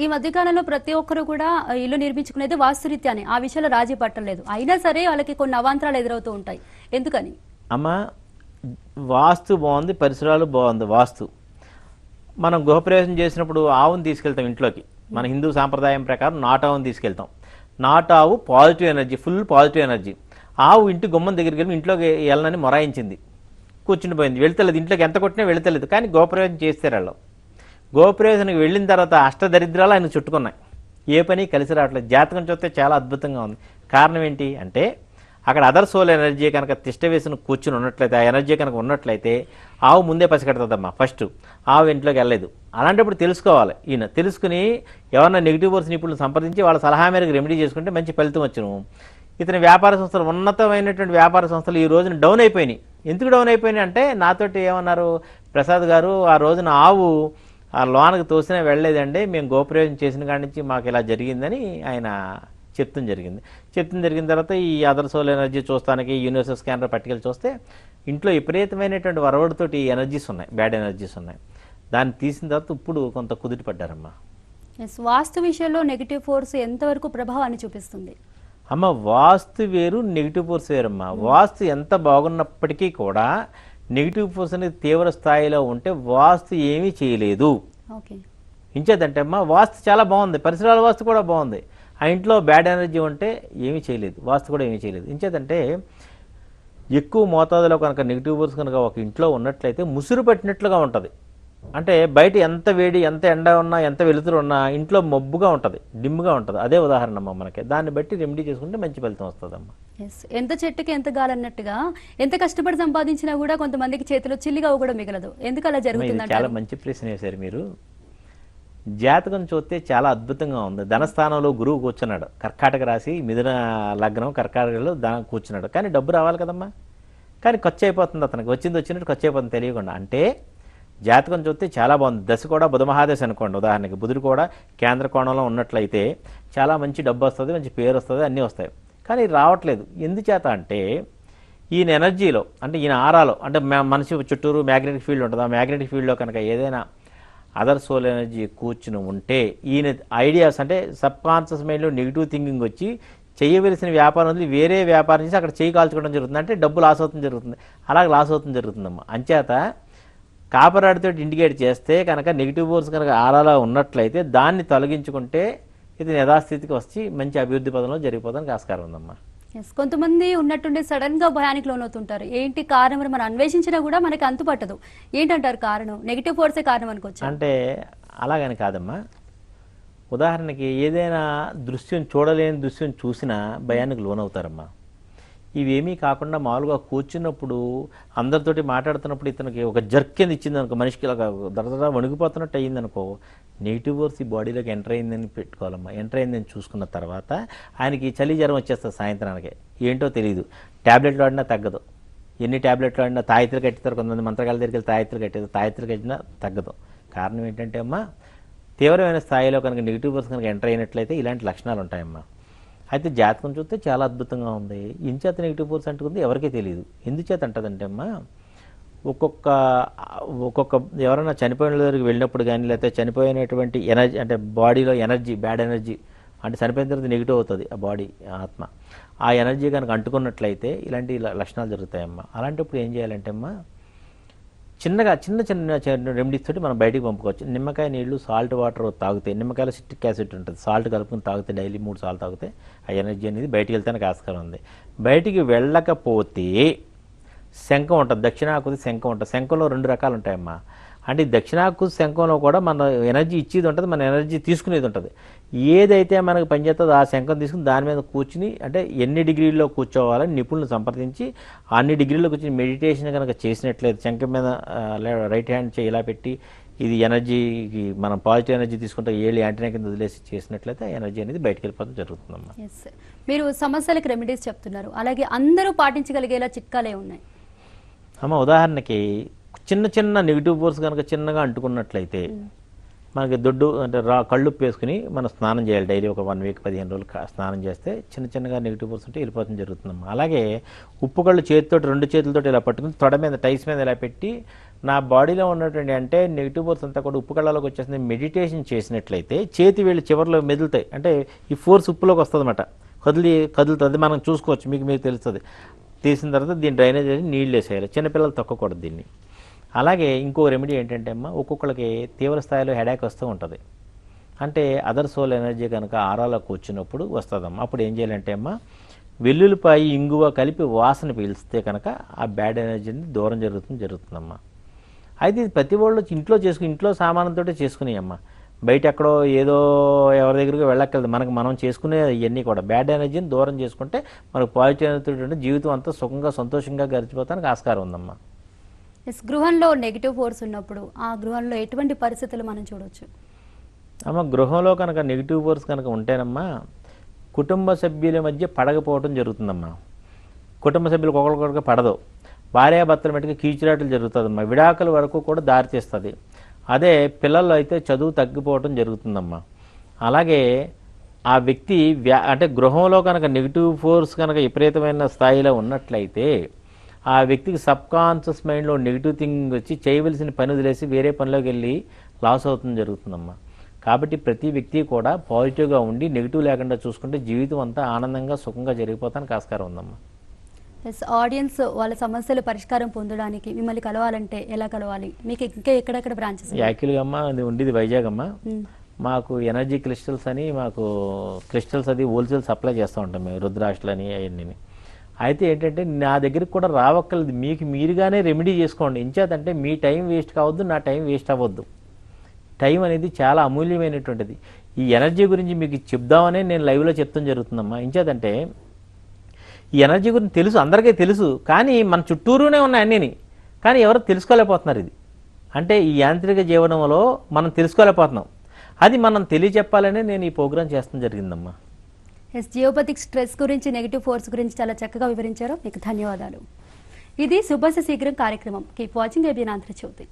ఈ మధ్యకాలంలో ప్రతి ఒక్కరు కూడా ఇల్లు నిర్మించుకునేది వాస్తురీత్యానే, ఆ విషయంలో రాజీ పట్టలేదు. అయినా సరే వాళ్ళకి కొన్ని అవాంతరాలు ఎదురవుతూ ఉంటాయి. ఎందుకని అమ్మా? వాస్తు బాగుంది, పరిసరాలు బాగుంది. వాస్తు మనం గృహప్రవేశం చేసినప్పుడు ఆవును తీసుకెళ్తాం ఇంట్లోకి. మన హిందూ సాంప్రదాయం ప్రకారం నాటావును తీసుకెళ్తాం. నాటావు positive energy, full positive energy. ఆవు ఇంటి గుమ్మం దగ్గరికి వెళ్ళి ఇంట్లోకి వెళ్ళనని మొరాయించింది, కూర్చుండిపోయింది, వెళ్తలేదు. ఇంట్లోకి ఎంత కొట్టినా వెళ్తలేదు. కానీ గృహప్రవేశం చేస్తారు వాళ్ళు. గృహప్రవేశానికి వెళ్ళిన తర్వాత అష్టదరిద్రాలు ఆయన చుట్టుకున్నాయి, ఏ పని కలిసి రావట్లేదు. జాతకం చూస్తే చాలా అద్భుతంగా ఉంది. కారణం ఏంటి అంటే అక్కడ అదర్ సోల్ ఎనర్జీ కనుక తిష్ట వేసిన కూర్చుని ఉన్నట్లయితే, ఆ ఎనర్జీ కనుక ఉన్నట్లయితే ఆవు ముందే పసిగడుతుందమ్మా. ఫస్ట్ ఆవు ఇంట్లోకి వెళ్ళలేదు. అలాంటప్పుడు తెలుసుకోవాలి. ఈయన తెలుసుకుని ఎవరన్నా నెగిటివ్ ఫోర్స్ నిపుణులు సంప్రదించి వాళ్ళ సలహా మేరకు రెమెడీ చేసుకుంటే మంచి ఫలితం వచ్చును. ఇతని వ్యాపార సంస్థలు, ఉన్నతమైనటువంటి వ్యాపార సంస్థలు ఈ రోజున డౌన్ అయిపోయినాయి. ఎందుకు డౌన్ అయిపోయినాయి అంటే నాతోటి ఏమన్నారు, ప్రసాద్ గారు ఆ రోజున ఆవు ఆ లోనకు తోసినా వెళ్ళలేదండి, మేము గోప్రయోగం చేసిన కాడి నుంచి మాకు ఇలా జరిగిందని ఆయన చెప్తాం జరిగిన తర్వాత ఈ అదర్ సోల్ ఎనర్జీ చూస్తానికి యూనివర్సల్ స్కానర్ పట్టుకెళ్ళి చూస్తే ఇంట్లో విపరీతమైనటువంటి వరవడితోటి ఎనర్జీస్ ఉన్నాయి, బ్యాడ్ ఎనర్జీస్ ఉన్నాయి. దాన్ని తీసిన తర్వాత ఇప్పుడు కొంత కుదుటి పడ్డారమ్మా. వాస్తు విషయంలో నెగిటివ్ ఫోర్స్ ఎంతవరకు ప్రభావాన్ని చూపిస్తుంది అమ్మ? వాస్తు వేరు, నెగిటివ్ ఫోర్స్ వేరమ్మా. వాస్తు ఎంత బాగున్నప్పటికీ కూడా నెగిటివ్ ఫోర్స్ అనేది తీవ్ర స్థాయిలో ఉంటే వాస్తు ఏమీ చేయలేదు. ఇంచేదంటే అమ్మా, వాస్తు చాలా బాగుంది, పరిసరాల వాస్తు కూడా బాగుంది, ఆ ఇంట్లో బ్యాడ్ ఎనర్జీ ఉంటే ఏమీ చేయలేదు, వాస్తు కూడా ఏమీ చేయలేదు. ఇంచేదంటే ఎక్కువ మోతాదులో కనుక నెగిటివ్ ఫోర్స్ కనుక ఒక ఇంట్లో ఉన్నట్లయితే ముసురు పట్టినట్లుగా ఉంటుంది. అంటే బయట ఎంత వేడి, ఎంత ఎండ ఉన్నా, ఎంత వెలుతురు ఉన్నా ఇంట్లో మబ్బుగా ఉంటుంది, డిమ్గా ఉంటుంది. అదే ఉదాహరణ అమ్మ మనకి. దాన్ని బట్టి రెమెడీ చేసుకుంటే మంచి ఫలితం వస్తుందమ్మా. ఎంత చెట్టుకి ఎంత గాలన్నట్టుగా ఎంత కష్టపడి సంపాదించినా కూడా కొంతమందికి చేతిలో చిల్లిగా కూడా మిగలదు. ఎందుకు అలా జరుగుతుంది? చాలా మంచి ప్రశ్న వేశారు మీరు. జాతకం చూస్తే చాలా అద్భుతంగా ఉంది. ధనస్థానంలో గురువు కూర్చున్నాడు, కర్కాటక రాశి, మిథున లగ్నం, కర్కాటకలో కూర్చున్నాడు. కానీ డబ్బు రావాలి కదమ్మా. కానీ ఖర్చు అయిపోతుంది, అతనికి వచ్చినట్టు ఖర్చు అయిపోతుంది తెలియకుండా. అంటే జాతకం చూస్తే చాలా బాగుంది. దశ కూడా బుధ మహాదశ అనుకోండి ఉదాహరణకి. బుధుడు కూడా కేంద్ర కోణంలో ఉన్నట్లయితే చాలా మంచి డబ్బు వస్తుంది, మంచి పేరు వస్తుంది, అన్నీ వస్తాయి. కానీ రావట్లేదు. ఎందుచేత అంటే ఈయన ఎనర్జీలో, అంటే ఈయన ఆరాలో, అంటే మనిషి చుట్టూరు మ్యాగ్నెటిక్ ఫీల్డ్ ఉంటుంది. ఆ మ్యాగ్నెటిక్ ఫీల్డ్లో కనుక ఏదైనా అదర్ సోల్ ఎనర్జీ కూర్చుని ఉంటే ఈయన ఐడియాస్, అంటే సబ్ కాన్షియస్ మైండ్లో నెగిటివ్ థింకింగ్ వచ్చి చేయవలసిన వ్యాపారం వదిలి వేరే వ్యాపారం చేసి అక్కడ చేయి కాల్చుకోవడం జరుగుతుంది. అంటే డబ్బు లాస్ అవుతుంది జరుగుతుంది, అలాగే లాస్ అవుతుంది జరుగుతుందమ్మా. అంచేత కాపర్ రాడ్తో ఇండికేట్ చేస్తే కనుక నెగిటివ్ ఫోర్స్ కనుక ఆరాలో ఉన్నట్లయితే దాన్ని తొలగించుకుంటే ఇది యథాస్థితికి వచ్చి మంచి అభివృద్ధి పదంలో జరిగిపోవడానికి ఆస్కారం ఉందమ్మా. కొంతమంది ఉన్నట్టుండి సడన్ గా భయానికి లోనవుతుంటారు. ఏంటి కారణం మనం అన్వేషించినా కూడా మనకి అంతుపట్టదు. ఏంటంటారు కారణం? నెగిటివ్ ఫోర్సే కారణం అనుకోవచ్చు. అంటే అలాగని కాదమ్మా. ఉదాహరణకి ఏదైనా దృశ్యం చూడలేని దృశ్యం చూసినా భయానికి లోనవుతారమ్మా. ఇవేమీ కాకుండా మామూలుగా కూర్చున్నప్పుడు అందరితోటి మాట్లాడుతున్నప్పుడు ఇతనికి ఒక జర్క్ కింద ఇచ్చింది అనుకో, మనిషికి ఇలా దరదరా వణిగిపోతున్నట్టు అయ్యిందనుకో, నెగిటివ్ ఫోర్స్ ఈ బాడీలోకి ఎంటర్ అయిందని పెట్టుకోవాలమ్మా. ఎంటర్ అయిందని చూసుకున్న తర్వాత ఆయనకి చలి జ్వరం వచ్చేస్తుంది సాయంత్రానికి, ఏంటో తెలియదు. ట్యాబ్లెట్లు వాడినా తగ్గదు, ఎన్ని ట్యాబ్లెట్లు వాడినా తాయిత్తులు కట్టిస్తారు, కొంతమంది మంత్రగాల దగ్గరికి వెళ్ళి తాయిత్తులు కట్టినా తగ్గదు. కారణం ఏంటంటే అమ్మా, తీవ్రమైన స్థాయిలో కనుక నెగిటివ్ ఫోర్స్ కనుక ఎంటర్ అయినట్లయితే ఇలాంటి లక్షణాలు ఉంటాయమ్మా. అయితే జాతకం చూస్తే చాలా అద్భుతంగా ఉంది. ఇంచేత నెగిటివ్ ఫోర్స్ అంటుకుంది ఎవరికీ తెలియదు. ఎందుచేత అంటదంటే అమ్మా, ఒక్కొక్క ఎవరైనా చనిపోయిన దగ్గరికి వెళ్ళినప్పుడు కానీ, లేకపోతే చనిపోయినటువంటి ఎనర్జీ అంటే బాడీలో ఎనర్జీ, బ్యాడ్ ఎనర్జీ అంటే చనిపోయిన తర్వాత నెగిటివ్ అవుతుంది ఆ బాడీ, ఆత్మ. ఆ ఎనర్జీ కనుక అంటుకున్నట్లయితే ఇలాంటి లక్షణాలు జరుగుతాయమ్మా. అలాంటప్పుడు ఏం చేయాలంటే అమ్మా, చిన్న చిన్న రెమెడీస్ తోటి మనం బయటికి పంపుకోవచ్చు. నిమ్మకాయ నీళ్లు, సాల్ట్ వాటర్ తాగితే, నిమ్మకాయలో సిట్రిక్ యాసిడ్ ఉంటుంది, సాల్ట్ కలుపుకొని తాగితే డైలీ 3 సార్లు తాగితే ఆ ఎనర్జీ అనేది బయటికి వెళ్తానికి ఆస్కారం ఉంది. బయటికి వెళ్ళకపోతే శంఖం ఉంటుంది, దక్షిణాకృతి శంఖం ఉంటుంది. శంఖంలో 2 రకాలు ఉంటాయమ్మా. అంటే ఈ దక్షిణాకృతి శంఖంలో కూడా మన ఎనర్జీ ఇచ్చేది ఉంటుంది, మన ఎనర్జీ తీసుకునేది ఉంటుంది. ఏదైతే మనకు పనిచేస్తుందో ఆ శంఖం తీసుకుని దాని మీద కూర్చుని, అంటే ఎన్ని డిగ్రీల్లో కూర్చోవాలని నిపుణులను సంప్రదించి అన్ని డిగ్రీల్లో కూర్చుని మెడిటేషన్ కనుక చేసినట్లయితే, శంఖం మీద రైట్ హ్యాండ్ చేయి ఇలా పెట్టి, ఇది ఎనర్జీకి మనం పాజిటివ్ ఎనర్జీ తీసుకుంటే ఏళ్ళు యాంటీనా కింద వదిలేసి చేసినట్లయితే ఆ ఎనర్జీ అనేది బయటకు వెళ్ళిపోవడం జరుగుతుందమ్మా. మీరు సమస్యలకు రెమెడీస్ చెప్తున్నారు, అలాగే అందరూ పాటించగలిగేలా చిట్కాలే ఉన్నాయి అమ్మ. ఉదాహరణకి చిన్న నెగిటివ్ ఫోర్స్ కనుక చిన్నగా అంటుకున్నట్లయితే మనకి దొడ్డు అంటే కళ్ళుప్పు వేసుకుని మనం స్నానం చేయాలి. డైలీ ఒక 1 వీక్ 15 రోజులు స్నానం చేస్తే చిన్నగా నెగిటివ్ ఫోర్స్ ఉంటే వెళ్ళిపోతుంది జరుగుతుందమ్మా. అలాగే ఉప్పు కళ్ళు చేతితోటి 2 చేతులతోటి ఇలా పట్టుకుని తొడ మీద టైస్ మీద ఇలా పెట్టి, నా బాడీలో ఉన్నటువంటి అంటే నెగిటివ్ ఫోర్స్ అంతా కూడా ఉప్పు కళ్ళలోకి వచ్చేస్తుంది. మెడిటేషన్ చేసినట్లయితే చేతి వేళ్ళు చివరిలో మెదులుతాయి, అంటే ఈ ఫోర్స్ ఉప్పులోకి వస్తుంది అన్నమాట, కదులుతుంది. మనం చూసుకోవచ్చు, మీకు తెలుస్తుంది. తీసిన తర్వాత దీన్ని డ్రైనేజ్ చేసి నీళ్ళు వేసేయాలి. చిన్నపిల్లలు తొక్కకూడదు దీన్ని. అలాగే ఇంకో రెమెడీ ఏంటంటే అమ్మ, ఒక్కొక్కరికి తీవ్ర స్థాయిలో హెడేక్ వస్తూ ఉంటుంది. అంటే అదర్ సోల్ ఎనర్జీ కనుక ఆరాలో కూర్చున్నప్పుడు వస్తుందమ్మా. అప్పుడు ఏం చేయాలంటే అమ్మ, వెల్లుల్లిపాయ ఇంగువ కలిపి వాసన పీల్స్తే కనుక ఆ బ్యాడ్ ఎనర్జీని దూరం జరుగుతుందమ్మా. అయితే ఇది ప్రతి వాళ్ళు ఇంట్లో సామానంతో చేసుకునేయమ్మా. బయట ఎక్కడో ఏదో ఎవరి దగ్గరికి వెళ్ళక్కర్లేదు. మనం చేసుకునే ఇవన్నీ కూడా బ్యాడ్ ఎనర్జీని దూరం చేసుకుంటే మనకు పాజిటివ్ ఎనర్జీ జీవితం అంతా సుఖంగా సంతోషంగా గడిచిపోతానికి ఆస్కారం ఉందమ్మా. గృహంలో నెగిటివ్ ఫోర్స్ ఉన్నప్పుడు ఆ గృహంలో ఎటువంటి పరిస్థితులు మనం చూడొచ్చు అమ్మ? గృహంలో కనుక నెగిటివ్ ఫోర్స్ కనుక ఉంటేనమ్మా, కుటుంబ సభ్యుల మధ్య పడకపోవడం జరుగుతుందమ్మా. కుటుంబ సభ్యులకు ఒకరికొకరికి పడదు. భార్యాభర్తల మధ్యకి కీచురాటలు జరుగుతుందమ్మా. విడాకుల వరకు కూడా దారితీస్తుంది. అదే పిల్లల్లో అయితే చదువు తగ్గిపోవడం జరుగుతుందమ్మా. అలాగే ఆ వ్యక్తి అంటే గృహంలో కనుక నెగిటివ్ ఫోర్స్ కనుక విపరీతమైన స్థాయిలో ఉన్నట్లయితే ఆ వ్యక్తికి సబ్ కాన్షియస్ మైండ్లో నెగిటివ్ థింగ్ వచ్చి చేయవలసిన పని వదిలేసి వేరే పనిలోకి వెళ్ళి లాస్ అవుతుంది జరుగుతుందమ్మా. కాబట్టి ప్రతి వ్యక్తి కూడా పాజిటివ్గా ఉండి నెగిటివ్ లేకుండా చూసుకుంటే జీవితం అంతా ఆనందంగా సుఖంగా జరిగిపోతానికి ఆస్కారం ఉందమ్మా. ఆడియన్స్ వాళ్ళ సమస్యలు పరిష్కారం పొందడానికి మిమ్మల్ని కలవాలంటే ఎలా కలవాలి? మీకు ఇంకా ఎక్కడెక్కడ బ్రాంచెస్? యాక్చువల్గా అమ్మా అది ఉండేది వైజాగ్ అమ్మా. మాకు ఎనర్జీ క్రిస్టల్స్ అని మాకు క్రిస్టల్స్ అది హోల్సేల్ సప్లై చేస్తూ ఉంటాం మేము, రుద్రాక్షలు అని అవన్నీ. అయితే ఏంటంటే నా దగ్గరికి కూడా రావక్కర్లేదు, మీకు మీరుగానే రెమెడీ చేసుకోండి. ఇంచేతంటే మీ టైం వేస్ట్ కావద్దు, నా టైం వేస్ట్ అవ్వద్దు. టైం అనేది చాలా అమూల్యమైనటువంటిది. ఈ ఎనర్జీ గురించి మీకు చెప్దామనే నేను లైవ్లో చెప్తాం జరుగుతుందమ్మా. ఇంచేతంటే ఈ ఎనర్జీ గురించి తెలుసు, అందరికీ తెలుసు, కానీ మన చుట్టూరునే ఉన్నాయి అన్నీని, కానీ ఎవరు తెలుసుకోలేకపోతున్నారు. ఇది అంటే ఈ యాంత్రిక జీవనంలో మనం తెలుసుకోలేకపోతున్నాం. అది మనం తెలియచెప్పాలనే నేను ఈ ప్రోగ్రాం చేస్తాం జరిగిందమ్మా. జియోపతిక్ స్ట్రెస్ గురించి, నెగిటివ్ ఫోర్స్ గురించి చాలా చక్కగా వివరించారు. మీకు ధన్యవాదాలు. ఇది శుభశ శీఘ్రం కార్యక్రమం. Keep watching ABN Andhra Jyothi.